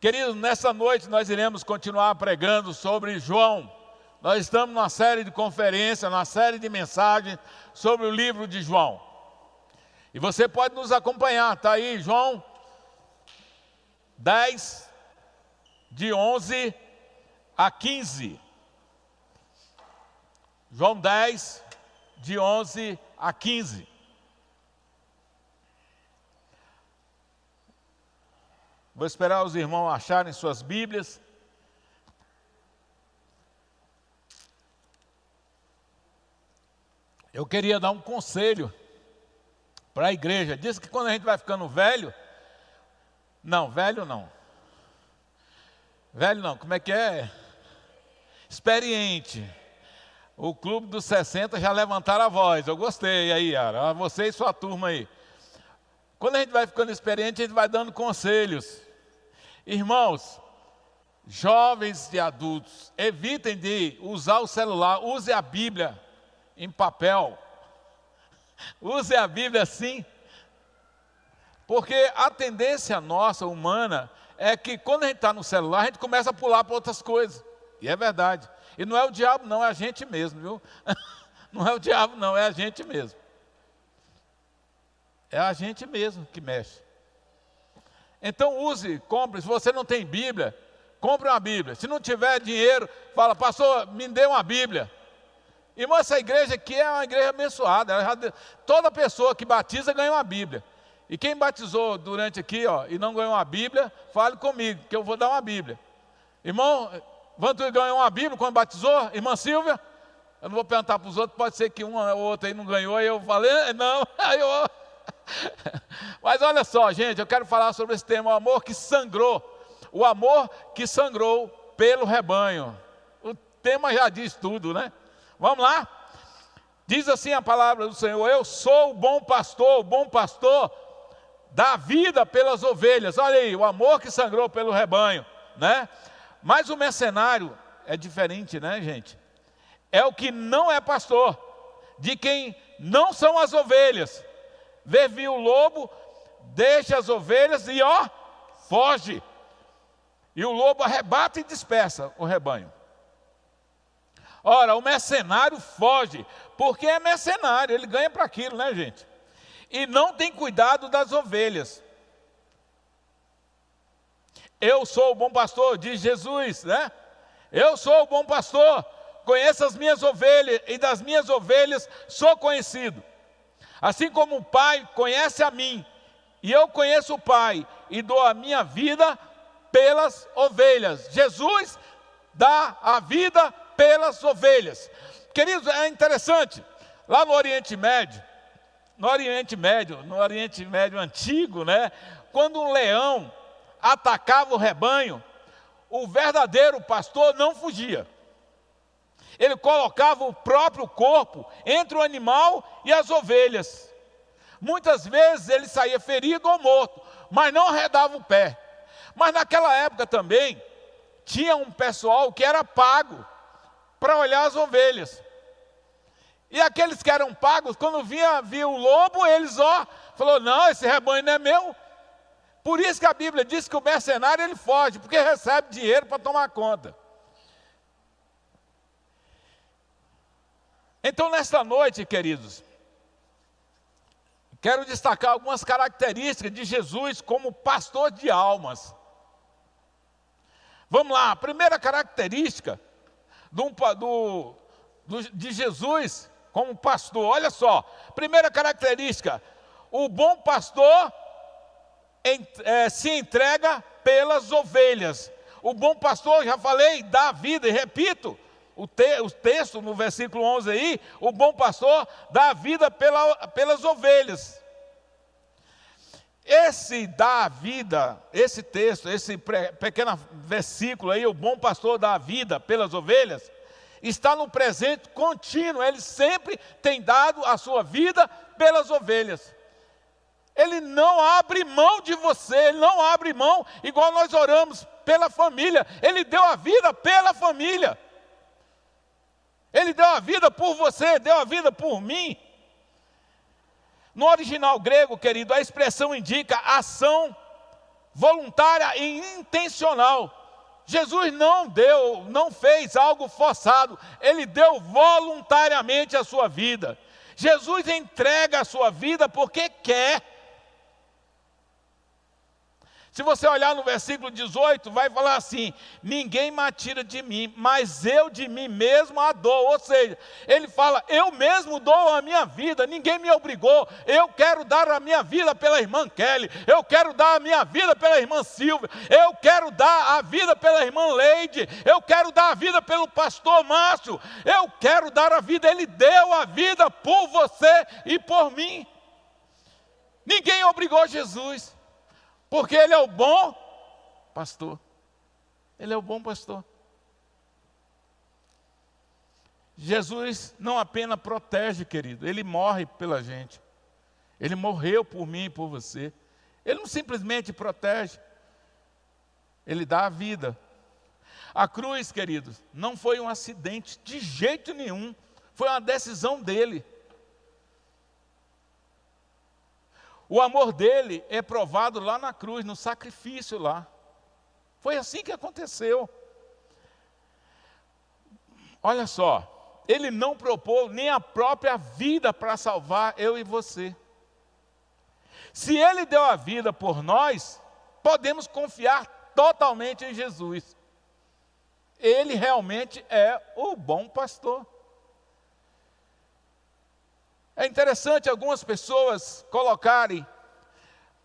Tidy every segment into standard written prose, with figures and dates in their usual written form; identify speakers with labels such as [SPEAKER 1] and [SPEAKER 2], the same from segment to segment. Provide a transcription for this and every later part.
[SPEAKER 1] Queridos, nessa noite nós iremos continuar pregando sobre João. Nós estamos numa série de conferências, numa série de mensagens sobre o livro de João. E você pode nos acompanhar, está aí João 10, de 11 a 15. João 10, de 11 a 15. Vou esperar os irmãos acharem suas Bíblias. Eu queria dar um conselho para a igreja. Diz que quando a gente vai ficando velho... Não, velho não. Velho não, como é que é? Experiente. O clube dos 60 já levantaram a voz. Eu gostei aí, Yara. Você e sua turma aí. Quando a gente vai ficando experiente, a gente vai dando conselhos. Irmãos, jovens e adultos, evitem de usar o celular. Use a Bíblia em papel. Use a Bíblia assim. Porque a tendência nossa, humana, é que quando a gente está no celular, a gente começa a pular para outras coisas. E é verdade. E não é o diabo não, é a gente mesmo, viu? Não é o diabo não, é a gente mesmo. É a gente mesmo que mexe. Então compre. Se você não tem Bíblia, compre uma Bíblia. Se não tiver dinheiro, fala, pastor, me dê uma Bíblia. Irmão, essa igreja aqui é uma igreja abençoada. Toda pessoa que batiza ganha uma Bíblia. E quem batizou durante aqui, e não ganhou uma Bíblia, fale comigo, que eu vou dar uma Bíblia. Irmão, Vantur ganhou uma Bíblia quando batizou? Irmã Silvia? Eu não vou perguntar para os outros, pode ser que um ou outro aí não ganhou, aí eu falei, não, aí eu... Mas olha só, gente, eu quero falar sobre esse tema, o amor que sangrou. O amor que sangrou pelo rebanho. O tema já diz tudo, né? Vamos lá? Diz assim a palavra do Senhor: eu sou o bom pastor dá vida pelas ovelhas. Olha aí, o amor que sangrou pelo rebanho, né? Mas o mercenário é diferente, né, gente? É o que não é pastor, de quem não são as ovelhas. Vê o lobo, deixa as ovelhas e foge. E o lobo arrebata e dispersa o rebanho. Ora, o mercenário foge, porque é mercenário, ele ganha para aquilo, né, gente? E não tem cuidado das ovelhas. Eu sou o bom pastor, diz Jesus, né? Eu sou o bom pastor, conheço as minhas ovelhas, e das minhas ovelhas sou conhecido. Assim como o Pai conhece a mim, e eu conheço o Pai, e dou a minha vida pelas ovelhas. Jesus dá a vida pelas ovelhas. Queridos, é interessante, lá no Oriente Médio antigo, né? Quando um leão atacava o rebanho, o verdadeiro pastor não fugia. Ele colocava o próprio corpo entre o animal e as ovelhas. Muitas vezes ele saía ferido ou morto, mas não arredava o pé. Mas naquela época também, tinha um pessoal que era pago para olhar as ovelhas. E aqueles que eram pagos, quando via o lobo, eles falou, não, esse rebanho não é meu. Por isso que a Bíblia diz que o mercenário ele foge, porque recebe dinheiro para tomar conta. Então, nesta noite, queridos, quero destacar algumas características de Jesus como pastor de almas. Vamos lá, a primeira característica de Jesus como pastor, olha só, primeira característica, o bom pastor se entrega pelas ovelhas. O bom pastor, já falei, dá a vida, e repito, o texto no versículo 11 aí, o bom pastor dá a vida pelas ovelhas. Esse dá a vida, esse texto, esse pequeno versículo aí, o bom pastor dá a vida pelas ovelhas, está no presente contínuo. Ele sempre tem dado a sua vida pelas ovelhas. Ele não abre mão de você, ele não abre mão, igual nós oramos pela família. Ele deu a vida pela família. Ele deu a vida por você, deu a vida por mim. No original grego, querido, a expressão indica ação voluntária e intencional. Jesus não fez algo forçado, Ele deu voluntariamente a sua vida. Jesus entrega a sua vida porque quer. Se você olhar no versículo 18, vai falar assim: ninguém me tira de mim, mas eu de mim mesmo a dou. Ou seja, ele fala: eu mesmo dou a minha vida, ninguém me obrigou. Eu quero dar a minha vida pela irmã Kelly, eu quero dar a minha vida pela irmã Silvia, eu quero dar a vida pela irmã Leide, eu quero dar a vida pelo pastor Márcio, eu quero dar a vida. Ele deu a vida por você e por mim. Ninguém obrigou Jesus. Porque Ele é o bom pastor. Ele é o bom pastor. Jesus não apenas protege, querido, Ele morre pela gente. Ele morreu por mim e por você. Ele não simplesmente protege, Ele dá a vida. A cruz, queridos, não foi um acidente de jeito nenhum. Foi uma decisão dEle. O amor dele é provado lá na cruz, no sacrifício lá. Foi assim que aconteceu. Olha só, ele não propôs nem a própria vida para salvar eu e você. Se ele deu a vida por nós, podemos confiar totalmente em Jesus. Ele realmente é o bom pastor. É interessante algumas pessoas colocarem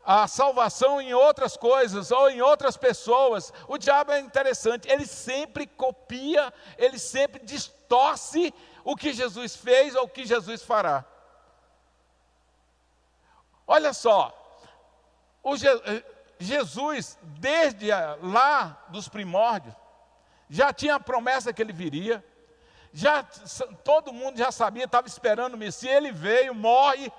[SPEAKER 1] a salvação em outras coisas ou em outras pessoas. O diabo é interessante, ele sempre copia, ele sempre distorce o que Jesus fez ou o que Jesus fará. Olha só, Jesus, desde lá dos primórdios, já tinha a promessa que ele viria. Todo mundo já sabia, estava esperando o Messias. Ele veio, morre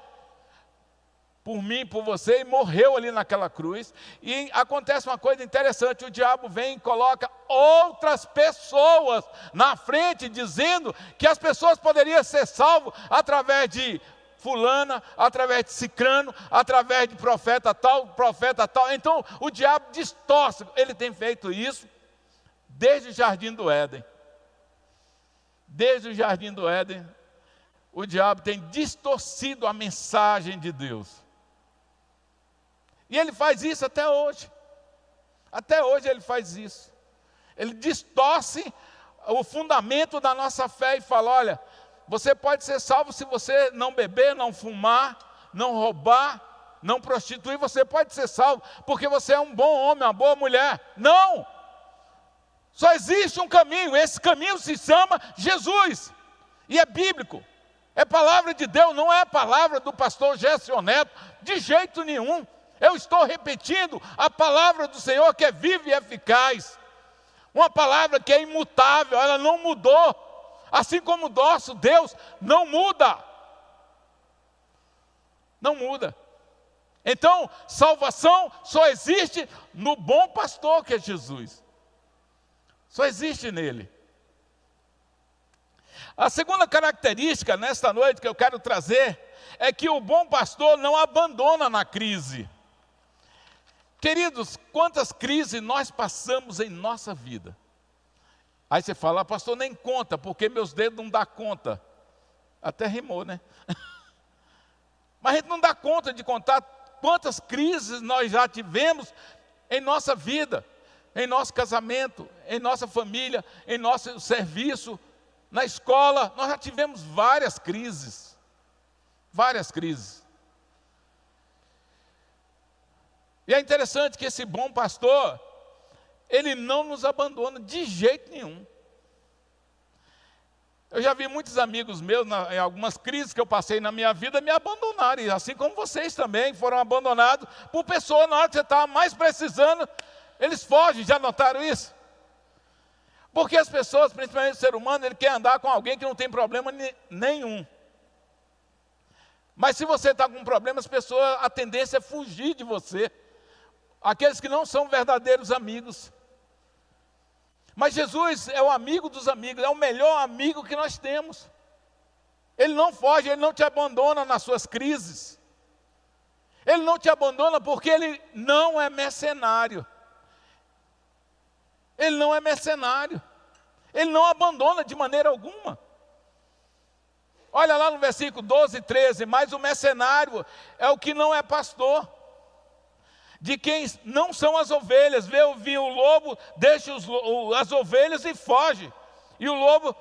[SPEAKER 1] por mim, por você, e morreu ali naquela cruz. E acontece uma coisa interessante: o diabo vem e coloca outras pessoas na frente, dizendo que as pessoas poderiam ser salvas através de fulana, através de cicrano, através de profeta tal. Então o diabo distorce. Ele tem feito isso desde o Jardim do Éden. Desde o Jardim do Éden, o diabo tem distorcido a mensagem de Deus. E ele faz isso até hoje. Até hoje ele faz isso. Ele distorce o fundamento da nossa fé e fala: olha, você pode ser salvo se você não beber, não fumar, não roubar, não prostituir. Você pode ser salvo porque você é um bom homem, uma boa mulher. Não! Só existe um caminho, esse caminho se chama Jesus, e é bíblico, é palavra de Deus, não é palavra do pastor Gerson Neto, de jeito nenhum. Eu estou repetindo a palavra do Senhor, que é viva e eficaz, uma palavra que é imutável, ela não mudou, assim como o nosso Deus não muda. Não muda. Então, salvação só existe no bom pastor, que é Jesus. Só existe nele. A segunda característica nesta noite que eu quero trazer é que o bom pastor não abandona na crise. Queridos, quantas crises nós passamos em nossa vida? Aí você fala: pastor, nem conta, porque meus dedos não dão conta. Até rimou, né? Mas a gente não dá conta de contar quantas crises nós já tivemos em nossa vida. Em nosso casamento, em nossa família, em nosso serviço, na escola. Nós já tivemos várias crises. Várias crises. E é interessante que esse bom pastor, ele não nos abandona de jeito nenhum. Eu já vi muitos amigos meus, em algumas crises que eu passei na minha vida, me abandonarem. E assim como vocês também foram abandonados por pessoas na hora que você estava mais precisando. Eles fogem, já notaram isso? Porque as pessoas, principalmente o ser humano, ele quer andar com alguém que não tem problema nenhum. Mas se você está com um problema, as pessoas, a tendência é fugir de você. Aqueles que não são verdadeiros amigos. Mas Jesus é o amigo dos amigos, é o melhor amigo que nós temos. Ele não foge, Ele não te abandona nas suas crises. Ele não te abandona porque ele não é mercenário. Ele não é mercenário. Ele não abandona de maneira alguma. Olha lá no versículo 12 e 13, mas o mercenário é o que não é pastor, de quem não são as ovelhas. Vê vir o lobo, deixa as ovelhas e foge. E o lobo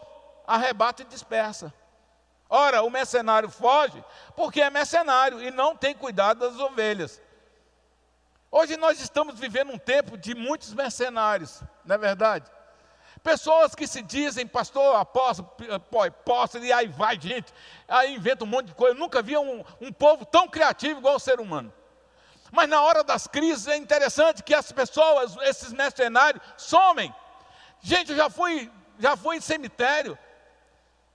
[SPEAKER 1] arrebata e dispersa. Ora, o mercenário foge porque é mercenário e não tem cuidado das ovelhas. Hoje nós estamos vivendo um tempo de muitos mercenários, não é verdade? Pessoas que se dizem pastor, apóstolo, e aí vai gente, aí inventa um monte de coisa. Eu nunca vi um povo tão criativo igual o ser humano. Mas na hora das crises é interessante que as pessoas, esses mercenários, somem. Gente, eu já fui em cemitério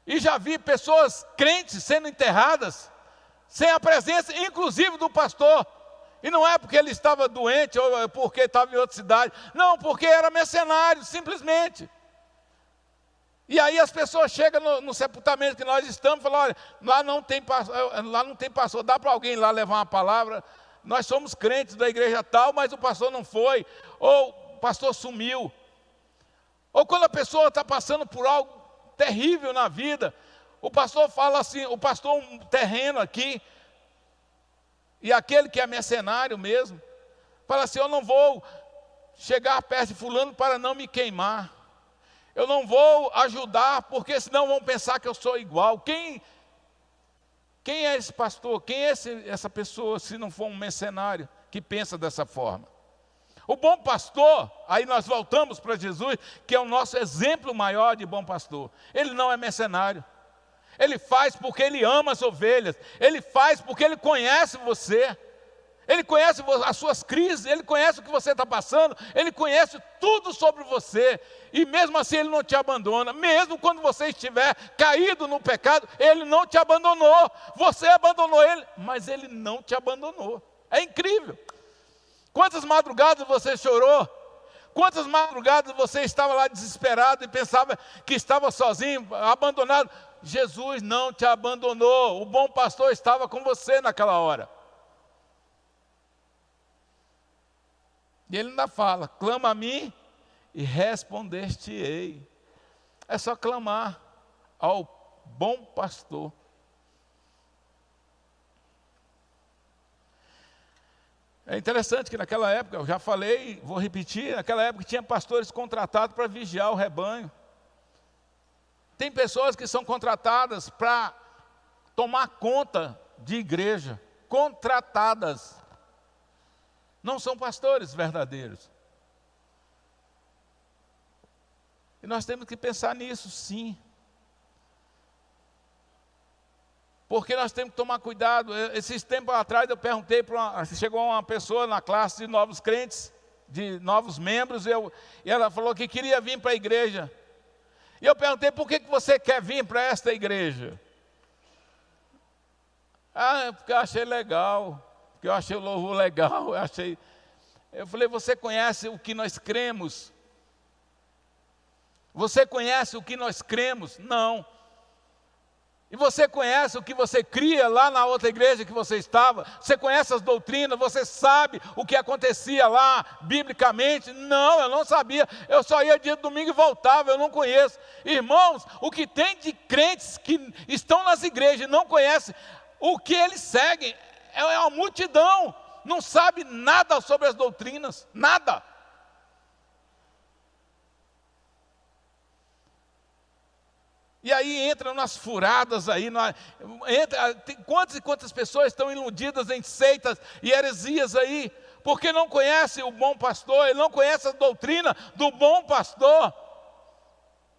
[SPEAKER 1] e já vi pessoas crentes sendo enterradas sem a presença, inclusive do pastor. E não é porque ele estava doente ou porque estava em outra cidade. Não, porque era mercenário, simplesmente. E aí as pessoas chegam no sepultamento que nós estamos e falam, olha, lá não tem pastor, dá para alguém lá levar uma palavra? Nós somos crentes da igreja tal, mas o pastor não foi, ou o pastor sumiu. Ou quando a pessoa está passando por algo terrível na vida, o pastor fala assim, o pastor um terreno aqui, e aquele que é mercenário mesmo, fala assim, eu não vou chegar perto de fulano para não me queimar. Eu não vou ajudar, porque senão vão pensar que eu sou igual. Quem é esse pastor? Quem é essa pessoa, se não for um mercenário que pensa dessa forma? O bom pastor, aí nós voltamos para Jesus, que é o nosso exemplo maior de bom pastor. Ele não é mercenário. Ele faz porque ele ama as ovelhas. Ele faz porque ele conhece você. Ele conhece as suas crises, ele conhece o que você está passando, ele conhece tudo sobre você. E mesmo assim ele não te abandona. Mesmo quando você estiver caído no pecado, ele não te abandonou. Você abandonou ele, mas ele não te abandonou. É incrível. Quantas madrugadas você chorou? Quantas madrugadas você estava lá desesperado e pensava que estava sozinho, abandonado? Jesus não te abandonou. O bom pastor estava com você naquela hora. E ele ainda fala, clama a mim e responder-te-ei. É só clamar ao bom pastor. É interessante que naquela época, eu já falei, vou repetir, naquela época tinha pastores contratados para vigiar o rebanho. Tem pessoas que são contratadas para tomar conta de igreja, contratadas. Não são pastores verdadeiros. E nós temos que pensar nisso, sim. Porque nós temos que tomar cuidado. Esses tempos atrás eu perguntei chegou uma pessoa na classe de novos crentes, de novos membros, e ela falou que queria vir para a igreja. E eu perguntei, por que você quer vir para esta igreja? Porque eu achei legal. Porque eu achei o louvor legal, eu falei, você conhece o que nós cremos? Você conhece o que nós cremos? Não. E você conhece o que você cria lá na outra igreja que você estava? Você conhece as doutrinas? Você sabe o que acontecia lá, biblicamente? Não, eu não sabia. Eu só ia dia de domingo e voltava, eu não conheço. Irmãos, o que tem de crentes que estão nas igrejas e não conhecem o que eles seguem, é uma multidão, não sabe nada sobre as doutrinas, nada. E aí entram nas furadas aí, quantas e quantas pessoas estão iludidas em seitas e heresias aí, porque não conhecem o bom pastor, ele não conhece a doutrina do bom pastor,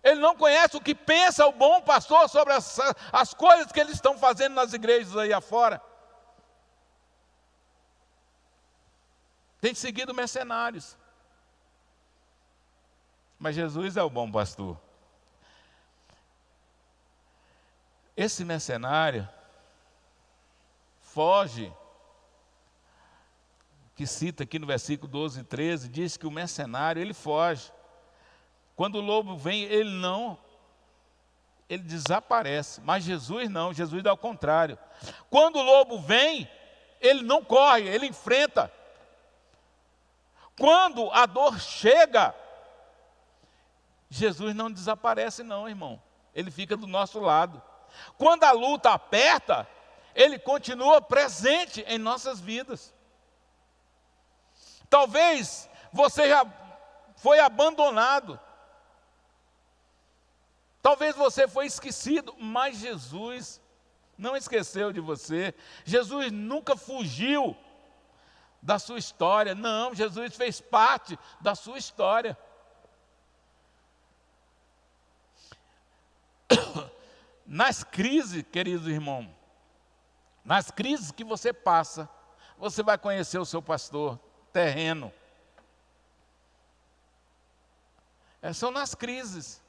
[SPEAKER 1] ele não conhece o que pensa o bom pastor sobre as coisas que eles estão fazendo nas igrejas aí afora. Tem seguido mercenários. Mas Jesus é o bom pastor. Esse mercenário foge, que cita aqui no versículo 12 e 13, diz que o mercenário, ele foge. Quando o lobo vem, ele desaparece. Mas Jesus não, Jesus é ao contrário. Quando o lobo vem, Ele não corre, ele enfrenta. Quando a dor chega, Jesus não desaparece não, irmão. Ele fica do nosso lado. Quando a luta aperta, Ele continua presente em nossas vidas. Talvez você já foi abandonado. Talvez você foi esquecido, mas Jesus não esqueceu de você. Jesus nunca fugiu da sua história. Não, Jesus fez parte da sua história. Nas crises, queridos irmãos, nas crises que você passa, você vai conhecer o seu pastor terreno. São nas crises.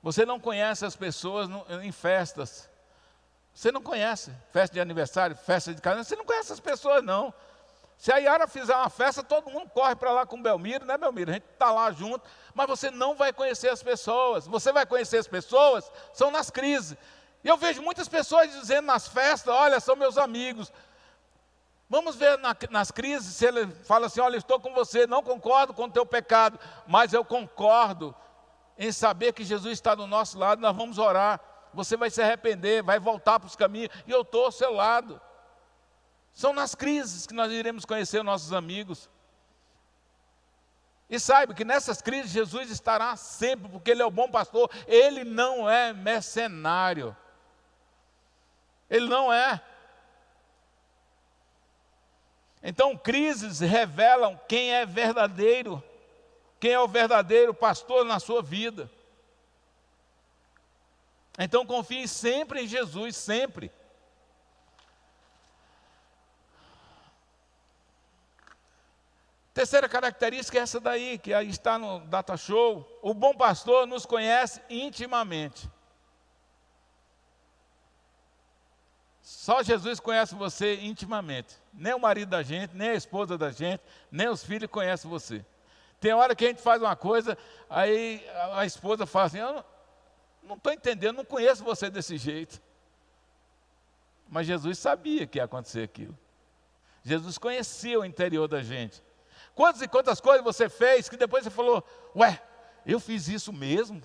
[SPEAKER 1] Você não conhece as pessoas em festas. Você não conhece festa de aniversário, festa de casamento. Você não conhece as pessoas, não. Se a Yara fizer uma festa, todo mundo corre para lá com o Belmiro, né, Belmiro? A gente está lá junto, mas você não vai conhecer as pessoas. Você vai conhecer as pessoas, são nas crises. E eu vejo muitas pessoas dizendo nas festas, olha, são meus amigos. Vamos ver nas crises, se ele fala assim, olha, estou com você, não concordo com o teu pecado, mas eu concordo em saber que Jesus está do nosso lado, nós vamos orar. Você vai se arrepender, vai voltar para os caminhos, e eu estou ao seu lado. São nas crises que nós iremos conhecer os nossos amigos. E saiba que nessas crises Jesus estará sempre, porque Ele é o bom pastor. Ele não é mercenário. Ele não é. Então, crises revelam quem é verdadeiro, quem é o verdadeiro pastor na sua vida. Então, confie sempre em Jesus, sempre. Terceira característica é essa daí, que aí está no Data Show. O bom pastor nos conhece intimamente. Só Jesus conhece você intimamente. Nem o marido da gente, nem a esposa da gente, nem os filhos conhecem você. Tem hora que a gente faz uma coisa, aí a esposa fala assim, eu não estou entendendo, não conheço você desse jeito. Mas Jesus sabia que ia acontecer aquilo. Jesus conhecia o interior da gente. Quantas e quantas coisas você fez que depois você falou, ué, eu fiz isso mesmo?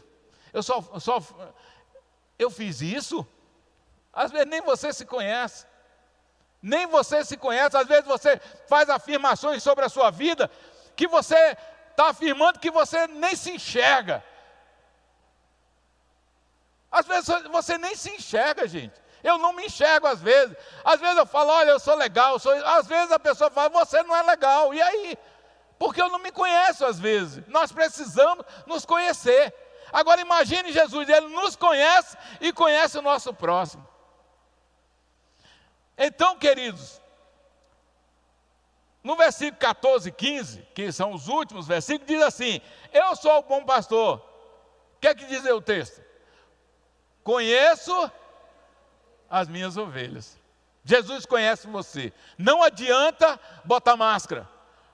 [SPEAKER 1] Eu fiz isso? Às vezes nem você se conhece. Nem você se conhece. Às vezes você faz afirmações sobre a sua vida que você está afirmando que você nem se enxerga. Às vezes você nem se enxerga, gente. Eu não me enxergo às vezes. Às vezes eu falo, olha, eu sou legal. Às vezes a pessoa fala, você não é legal. E aí? Porque eu não me conheço às vezes. Nós precisamos nos conhecer. Agora imagine Jesus, Ele nos conhece e conhece o nosso próximo. Então, queridos, no versículo 14 e 15, que são os últimos versículos, diz assim, eu sou o bom pastor. O que é que diz aí o texto? Conheço as minhas ovelhas. Jesus conhece você. Não adianta botar máscara.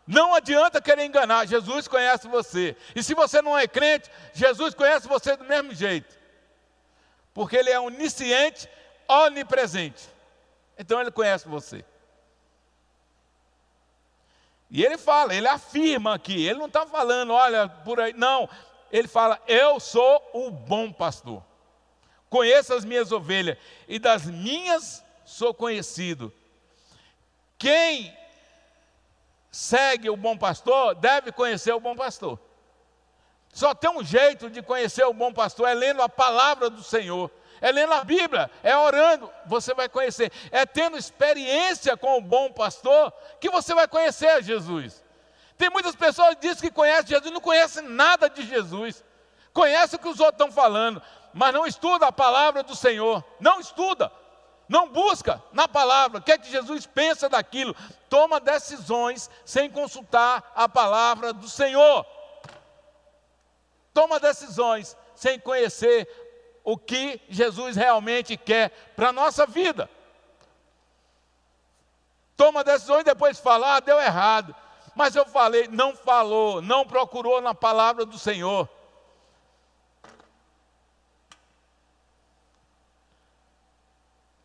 [SPEAKER 1] Não adianta querer enganar. Jesus conhece você. E se você não é crente, Jesus conhece você do mesmo jeito. Porque Ele é onisciente, onipresente. Então Ele conhece você. E Ele fala, Ele afirma aqui. Ele não está falando, olha, por aí. Não. Ele fala, eu sou o bom pastor. Conheço as minhas ovelhas. E das minhas sou conhecido. Quem segue o bom pastor deve conhecer o bom pastor. Só tem um jeito de conhecer o bom pastor, é lendo a palavra do Senhor. É lendo a Bíblia, é orando, você vai conhecer. É tendo experiência com o bom pastor que você vai conhecer Jesus. Tem muitas pessoas que dizem que conhecem Jesus, não conhecem nada de Jesus. Conhecem o que os outros estão falando, mas não estuda a palavra do Senhor. Não estuda, não busca na palavra. O que é que Jesus pensa daquilo? Toma decisões sem consultar a palavra do Senhor. Toma decisões sem conhecer o que Jesus realmente quer para a nossa vida. Toma decisões e depois fala, deu errado. Mas eu falei, não falou, não procurou na palavra do Senhor.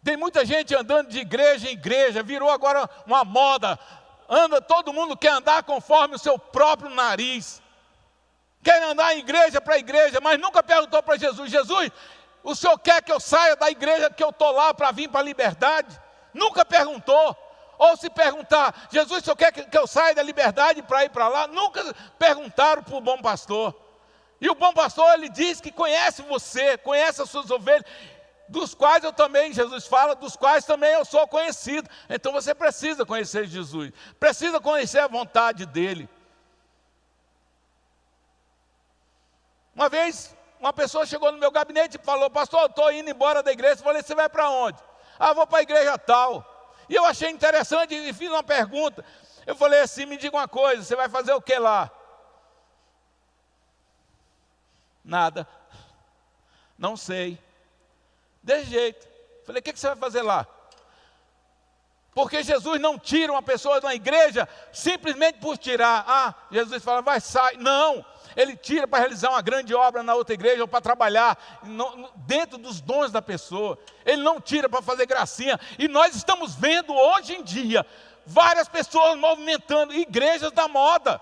[SPEAKER 1] Tem muita gente andando de igreja em igreja, virou agora uma moda. Todo mundo quer andar conforme o seu próprio nariz. Quer andar em igreja para igreja, mas nunca perguntou para Jesus: Jesus, o Senhor quer que eu saia da igreja que eu estou lá para vir para a liberdade? Nunca perguntou. Ou se perguntar: Jesus, o Senhor quer que eu saia da liberdade para ir para lá? Nunca perguntaram para o bom pastor. E o bom pastor, ele diz que conhece você, conhece as suas ovelhas, dos quais eu também, Jesus fala, dos quais também eu sou conhecido. Então você precisa conhecer Jesus, precisa conhecer a vontade dele. Uma vez, uma pessoa chegou no meu gabinete e falou: pastor, eu estou indo embora da igreja. Eu falei: você vai para onde? Ah, vou para a igreja tal. E eu achei interessante e fiz uma pergunta. Eu falei assim: me diga uma coisa, você vai fazer o que lá? Nada. Não sei. Desse jeito. Falei: o que você vai fazer lá? Porque Jesus não tira uma pessoa da igreja simplesmente por tirar. Ah, Jesus fala: vai, sai. Não. Ele tira para realizar uma grande obra na outra igreja, ou para trabalhar dentro dos dons da pessoa. Ele não tira para fazer gracinha. E nós estamos vendo hoje em dia várias pessoas movimentando igrejas da moda.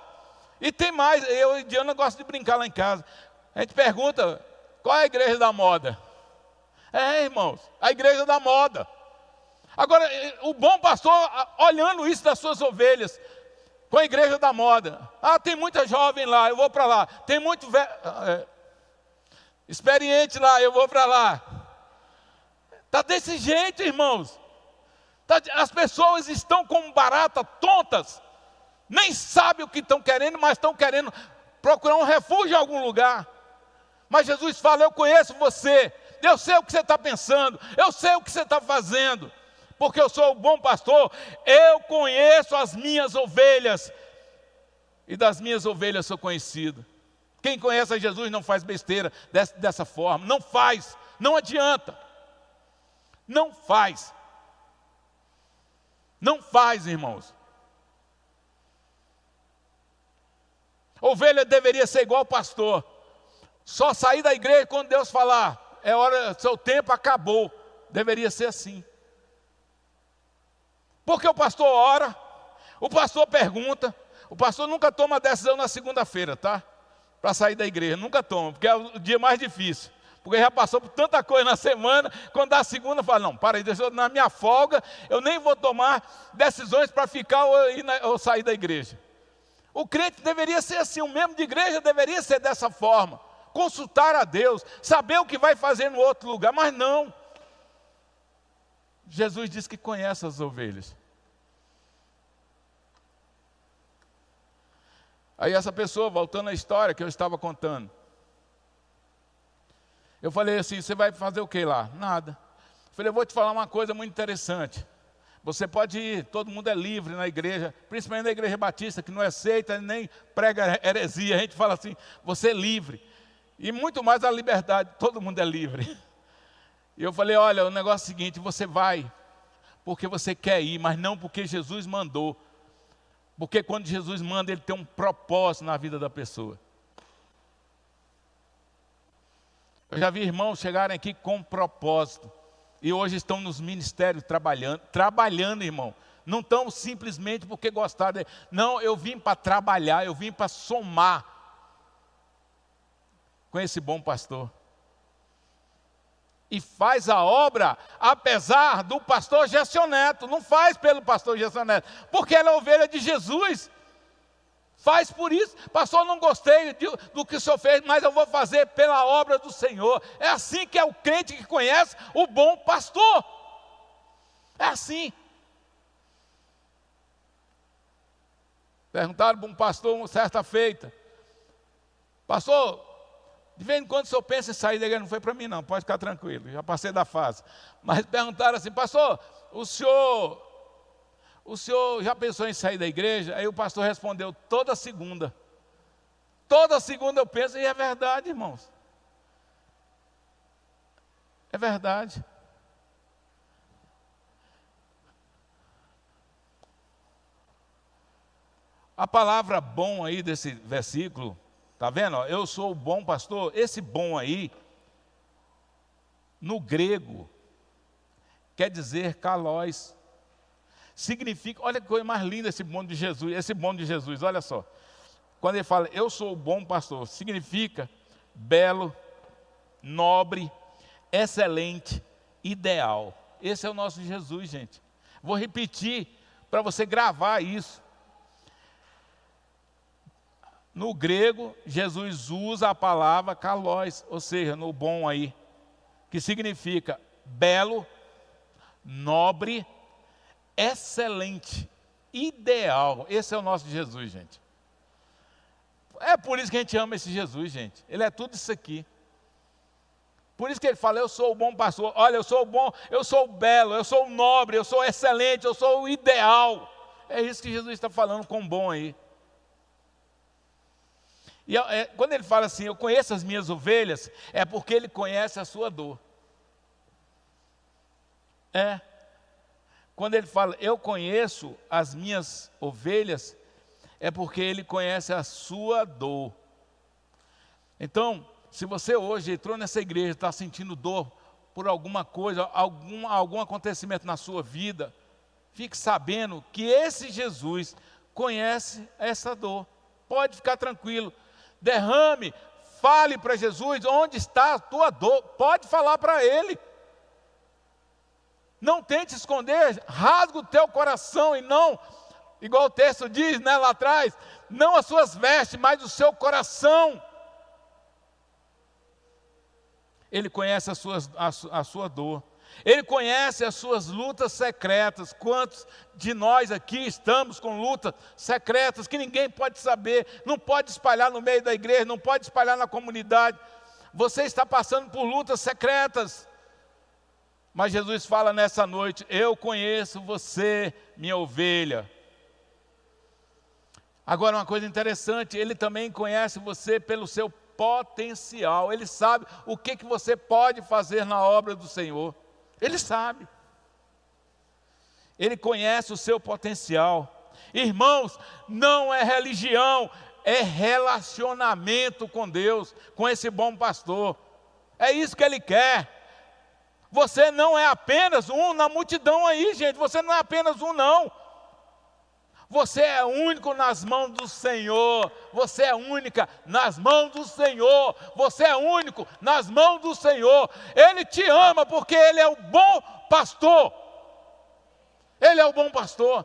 [SPEAKER 1] E tem mais, eu e Diana gosto de brincar lá em casa. A gente pergunta: qual é a igreja da moda? Irmãos, a igreja da moda. Agora, o bom pastor, olhando isso das suas ovelhas, com a igreja da moda. Ah, tem muita jovem lá, eu vou para lá. Tem muito experiente lá, eu vou para lá. Está desse jeito, irmãos. As pessoas estão como barata, tontas. Nem sabem o que estão querendo, mas estão querendo procurar um refúgio em algum lugar. Mas Jesus fala: eu conheço você. Eu sei o que você está pensando. Eu sei o que você está fazendo. Porque eu sou o bom pastor, eu conheço as minhas ovelhas, e das minhas ovelhas sou conhecido. Quem conhece a Jesus não faz besteira dessa forma, não faz, não adianta, não faz, irmãos. Ovelha deveria ser igual ao pastor, só sair da igreja quando Deus falar: é hora, seu tempo acabou. Deveria ser assim. Porque o pastor ora, o pastor pergunta. O pastor nunca toma decisão na segunda-feira, tá? Para sair da igreja, nunca toma, porque é o dia mais difícil. Porque já passou por tanta coisa na semana, quando dá a segunda, fala: não, para aí, na minha folga, eu nem vou tomar decisões para ficar ou sair da igreja. O crente deveria ser assim, o membro de igreja deveria ser dessa forma. Consultar a Deus, saber o que vai fazer no outro lugar, mas não. Jesus diz que conhece as ovelhas. Aí essa pessoa, voltando à história que eu estava contando, eu falei assim: você vai fazer o que lá? Nada. Eu falei: eu vou te falar uma coisa muito interessante. Você pode ir, todo mundo é livre na igreja, principalmente na igreja batista, que não é seita, nem prega heresia. A gente fala assim: você é livre. E muito mais a liberdade, todo mundo é livre. E eu falei: olha, o negócio é o seguinte, você vai porque você quer ir, mas não porque Jesus mandou. Porque quando Jesus manda, Ele tem um propósito na vida da pessoa. Eu já vi irmãos chegarem aqui com propósito, e hoje estão nos ministérios trabalhando, irmão. Não estão simplesmente porque gostaram. Não, eu vim para trabalhar, eu vim para somar com esse bom pastor. E faz a obra, apesar do pastor Gerson Neto. Não faz pelo pastor Gerson Neto, porque ela é ovelha de Jesus. Faz por isso. Pastor, não gostei do que o senhor fez, mas eu vou fazer pela obra do Senhor. É assim que é o crente que conhece o bom pastor. É assim. Perguntaram para um pastor uma certa feita: pastor, de vez em quando o senhor pensa em sair da igreja? Não foi para mim não, pode ficar tranquilo, já passei da fase. Mas perguntaram assim: pastor, o senhor já pensou em sair da igreja? Aí o pastor respondeu: toda segunda eu penso. E é verdade, irmãos, é verdade. A palavra bom aí desse versículo, está vendo? Eu sou o bom pastor. Esse bom aí, no grego, quer dizer kalós. Significa, olha que coisa mais linda esse bom de Jesus, olha só. Quando ele fala, eu sou o bom pastor, significa belo, nobre, excelente, ideal. Esse é o nosso Jesus, gente. Vou repetir para você gravar isso. No grego, Jesus usa a palavra kalós, ou seja, no bom aí, que significa belo, nobre, excelente, ideal. Esse é o nosso Jesus, gente. É por isso que a gente ama esse Jesus, gente. Ele é tudo isso aqui. Por isso que ele fala, eu sou o bom pastor. Olha, eu sou o bom, eu sou o belo, eu sou o nobre, eu sou o excelente, eu sou o ideal. É isso que Jesus está falando com bom aí. E quando ele fala assim, eu conheço as minhas ovelhas, é porque ele conhece a sua dor. Quando ele fala, eu conheço as minhas ovelhas, é porque ele conhece a sua dor. Então, se você hoje entrou nessa igreja e está sentindo dor por alguma coisa, algum acontecimento na sua vida, fique sabendo que esse Jesus conhece essa dor. Pode ficar tranquilo. Derrame, fale para Jesus onde está a tua dor. Pode falar para Ele. Não tente esconder, rasga o teu coração e não, igual o texto diz, né, lá atrás, não as suas vestes, mas o seu coração. Ele conhece a sua dor. Ele conhece as suas lutas secretas. Quantos de nós aqui estamos com lutas secretas que ninguém pode saber, não pode espalhar no meio da igreja, não pode espalhar na comunidade. Você está passando por lutas secretas. Mas Jesus fala nessa noite, eu conheço você, minha ovelha. Agora uma coisa interessante, Ele também conhece você pelo seu potencial. Ele sabe o que você pode fazer na obra do Senhor. Ele sabe. Ele conhece o seu potencial. Irmãos, não é religião, é relacionamento com Deus, com esse bom pastor. É isso que Ele quer. Você não é apenas um na multidão aí, gente. Você não é apenas um, não. Você é único nas mãos do Senhor. Você é única nas mãos do Senhor. Você é único nas mãos do Senhor. Ele te ama porque Ele é o bom pastor. Ele é o bom pastor.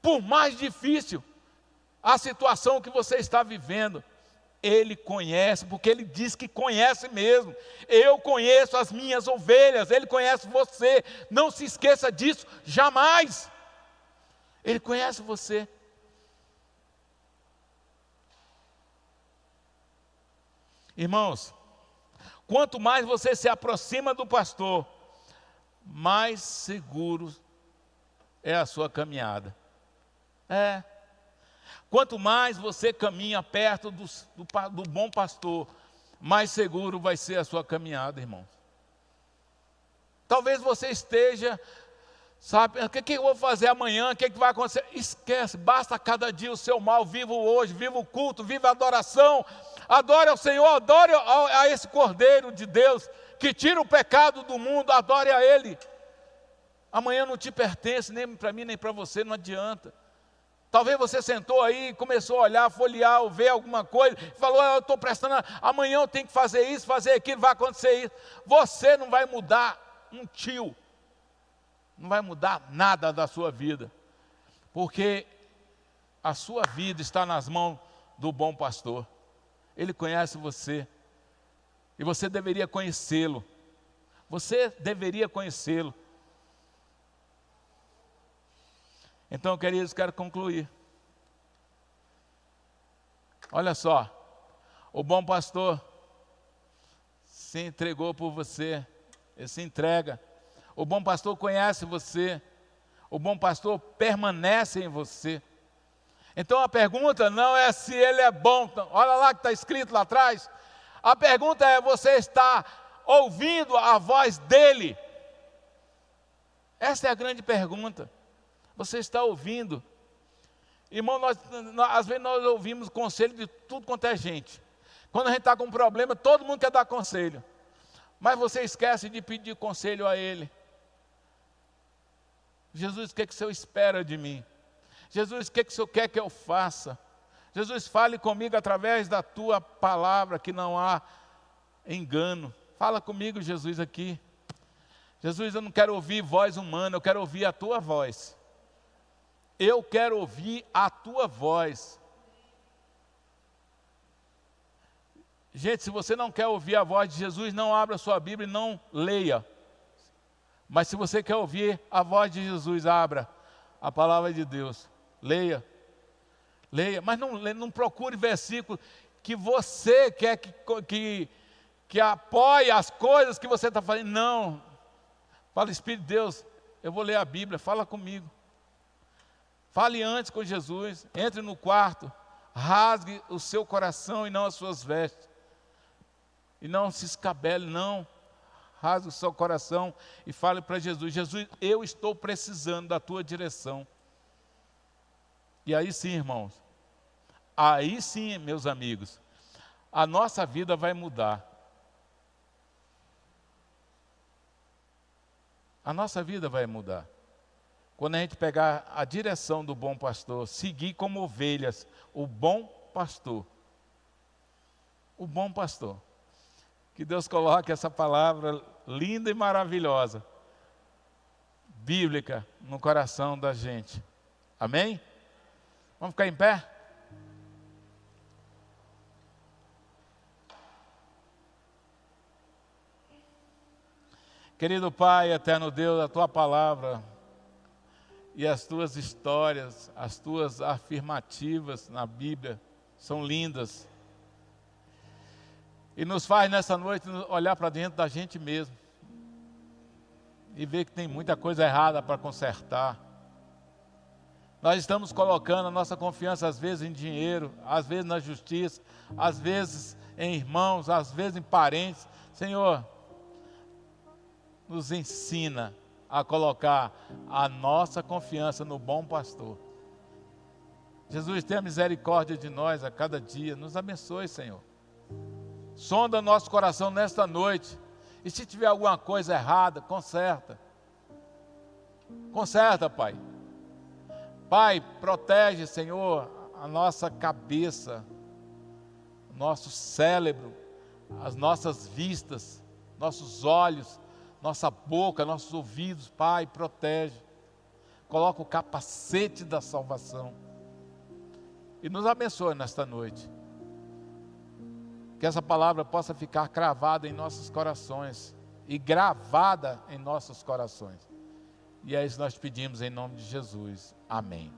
[SPEAKER 1] Por mais difícil a situação que você está vivendo, Ele conhece, porque Ele diz que conhece mesmo. Eu conheço as minhas ovelhas, Ele conhece você. Não se esqueça disso, jamais. Ele conhece você. Irmãos, quanto mais você se aproxima do pastor, mais seguro é a sua caminhada. Quanto mais você caminha perto do bom pastor, mais seguro vai ser a sua caminhada, irmãos. Talvez você esteja, sabe, o que eu vou fazer amanhã, o que vai acontecer? Esquece, basta cada dia o seu mal, viva hoje, viva o culto, viva a adoração. Adore ao Senhor, adore a esse Cordeiro de Deus, que tira o pecado do mundo, adore a Ele. Amanhã não te pertence, nem para mim, nem para você, não adianta. Talvez você sentou aí e começou a olhar, folhear, ou ver alguma coisa, e falou, eu estou prestando, amanhã eu tenho que fazer isso, fazer aquilo, vai acontecer isso. Você não vai mudar um tio, não vai mudar nada da sua vida, porque a sua vida está nas mãos do bom pastor. Ele conhece você, e você deveria conhecê-lo. Você deveria conhecê-lo. Então, queridos, quero concluir. Olha só, o bom pastor se entregou por você, ele se entrega. O bom pastor conhece você, o bom pastor permanece em você. Então a pergunta não é se ele é bom, olha lá que está escrito lá atrás. A pergunta é, você está ouvindo a voz dele? Essa é a grande pergunta. Você está ouvindo? Irmão, às vezes nós ouvimos conselho de tudo quanto é gente. Quando a gente está com um problema, todo mundo quer dar conselho. Mas você esquece de pedir conselho a Ele. Jesus, o que o Senhor espera de mim? Jesus, o que o Senhor quer que eu faça? Jesus, fale comigo através da Tua palavra, que não há engano. Fala comigo, Jesus, aqui. Jesus, eu não quero ouvir voz humana, eu quero ouvir a Tua voz. Eu quero ouvir a Tua voz. Gente, se você não quer ouvir a voz de Jesus, não abra sua Bíblia e não leia. Mas se você quer ouvir a voz de Jesus, abra a palavra de Deus. Leia. Leia, mas não procure versículo que você quer que apoie as coisas que você está fazendo. Não. Fala, Espírito de Deus, eu vou ler a Bíblia, fala comigo. Fale antes com Jesus, entre no quarto, rasgue o seu coração e não as suas vestes. E não se escabele, não. Rasgue o seu coração e fale para Jesus, Jesus, eu estou precisando da Tua direção. E aí sim, irmãos, aí sim, meus amigos, a nossa vida vai mudar. A nossa vida vai mudar. Quando a gente pegar a direção do bom pastor, seguir como ovelhas o bom pastor. O bom pastor. Que Deus coloque essa palavra linda e maravilhosa, bíblica, no coração da gente. Amém? Vamos ficar em pé? Querido Pai, eterno Deus, a Tua palavra e as Tuas histórias, as Tuas afirmativas na Bíblia são lindas. E nos faz nessa noite olhar para dentro da gente mesmo e ver que tem muita coisa errada para consertar. Nós estamos colocando a nossa confiança às vezes em dinheiro, às vezes na justiça, às vezes em irmãos, às vezes em parentes. Senhor, nos ensina a colocar a nossa confiança no bom pastor. Jesus, tenha misericórdia de nós a cada dia. Nos abençoe, Senhor. Sonda nosso coração nesta noite. E se tiver alguma coisa errada, conserta. Conserta, Pai. Pai, protege, Senhor, a nossa cabeça, o nosso cérebro, as nossas vistas, nossos olhos, nossa boca, nossos ouvidos. Pai, protege. Coloca o capacete da salvação. E nos abençoe nesta noite. Que essa palavra possa ficar cravada em nossos corações e gravada em nossos corações. E é isso que nós pedimos em nome de Jesus. Amém.